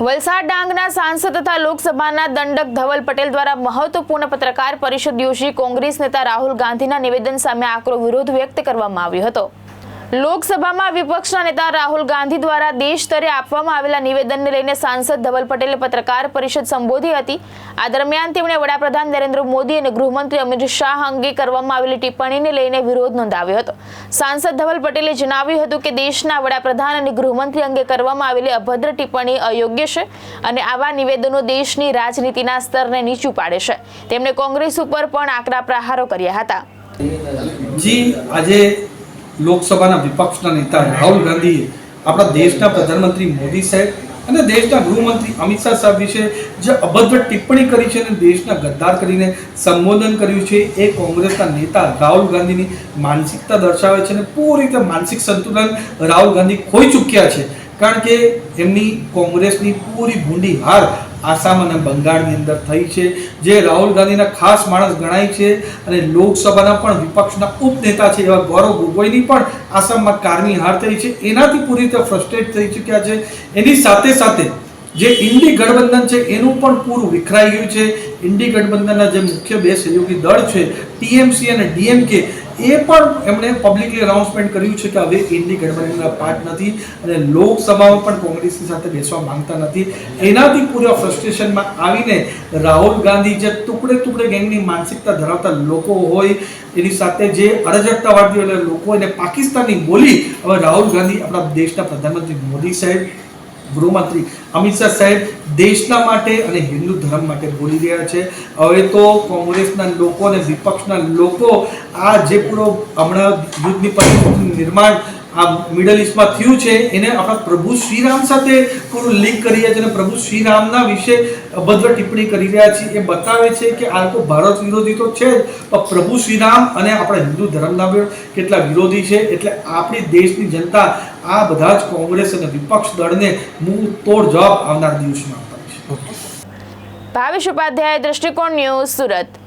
વલસાડ ડાંગના સાંસદ તથા લોકસભાના દંડક ધવલ પટેલ દ્વારા મહત્વપૂર્ણ પત્રકાર પરિષદ યોજી કોંગ્રેસ નેતા રાહુલ ગાંધીના નિવેદન સામે આકરો વિરોધ વ્યક્ત કરવામાં આવ્યો હતો। લોકસભામાં વિપક્ષના નેતા રાહુલ ગાંધી દ્વારા દેશ સ્તરે આપવામાં આવેલા નિવેદનને લઈને સાંસદ ધવલ પટેલે પત્રકાર પરિષદ સંબોધી હતી। આ દરમિયાન તેમણે વડાપ્રધાન નરેન્દ્ર મોદી અને ગૃહમંત્રી અમિત શાહ અંગે કરવામાં આવેલી ટિપ્પણીને લઈને વિરોધ નોંધાવ્યો હતો। સાંસદ ધવલ પટેલે જણાવ્યું હતું કે દેશના વડાપ્રધાન અને ગૃહમંત્રી અંગે કરવામાં આવેલી અભદ્ર ટિપ્પણી અયોગ્ય છે અને આવા નિવેદનો દેશની રાજનીતિના સ્તરને નીચું પાડે છે। તેમણે કોંગ્રેસ ઉપર પણ આકરા પ્રહારો કર્યા હતા। જી આજે લોકસભાના વિપક્ષના નેતા રાહુલ ગાંધીએ આપણા દેશના પ્રધાનમંત્રી મોદી સાહેબ અને દેશના ગૃહમંત્રી અમિત શાહ સાહેબ વિશે જે અભદ્ર ટિપ્પણી કરી છે અને દેશના ગદ્દાર કરીને સંબોધન કર્યું છે એ કોંગ્રેસના નેતા રાહુલ ગાંધીની માનસિકતા દર્શાવે છે અને પૂરી રીતે માનસિક સંતુલન રાહુલ ગાંધી ખોઈ ચૂક્યા છે। કારણ કે એમની કોંગ્રેસની પૂરી ભૂંડી હાર આસામ અને બંગાળની અંદર થઈ છે, જે રાહુલ ગાંધીના ખાસ માણસ ગણાય છે અને લોકસભાના પણ વિપક્ષના ઉપનેતા છે એવા ગૌરવ ગોગોઈની પણ આસામમાં કારની હાર થઈ છે। એનાથી પૂરી રીતે ફ્રસ્ટ્રેટ થઈ ચૂક્યા છે। એની સાથે સાથે જે ઇન્ડી ગઠબંધન છે એનું પણ પૂરું વિખરાઈ ગયું છે। ઇન્ડી ગઠબંધનના જે મુખ્ય બે સહયોગી દળ છે ટીએમસી અને ડીએમકે એ પણ એમણે પબ્લિકલી અનાઉન્સમેન્ટ કર્યું છે કે હવે ઇન્ડી ગઠબંધનના પાર્ટ નથી અને લોકસભામાં પણ કોંગ્રેસની સાથે બેસવા માંગતા નથી। એનાથી પૂરા ફ્રસ્ટ્રેશનમાં આવીને રાહુલ ગાંધી જે ટુકડે ગેંગની માનસિકતા ધરાવતા લોકો હોય એની સાથે જે અરાજકતાવાદી લોકો એને પાકિસ્તાનની બોલી હવે રાહુલ ગાંધી આપણા દેશના પ્રધાનમંત્રી મોદી સાહેબ, ગૃહમંત્રી અમિત શાહ સાહેબ દેશના માટે અને હિન્દુ ધર્મ માટે બોલી રહ્યા છે। હવે તો કોંગ્રેસના લોકો અને વિપક્ષના લોકો આ જે પૂરો હમણાં યુદ્ધની પરિસ્થિતિનું નિર્માણ આ મિડલ ઇસ્ટમાં થયું છે એને આપણા પ્રભુ શ્રીરામ સાથે પૂરું લિંક કરી રહ્યા છે અને પ્રભુ શ્રીરામના વિશે અભદ્ર ટિપ્પણી કરી રહ્યા છે। એ બતાવે છે કે આ તો ભારત વિરોધી તો છે જ, પણ પ્રભુ શ્રીરામ અને આપણા હિન્દુ ધર્મના પણ કેટલા વિરોધી છે। એટલે આપણી દેશની જનતા આ બધા જ કોંગ્રેસ અને વિપક્ષ દળને મુંહ તોડ જવાબ આવનાર દિવસમાં આપશે। ભાવેશ ઉપાધ્યાય, દ્રષ્ટિકોણ ન્યૂઝ, સુરત।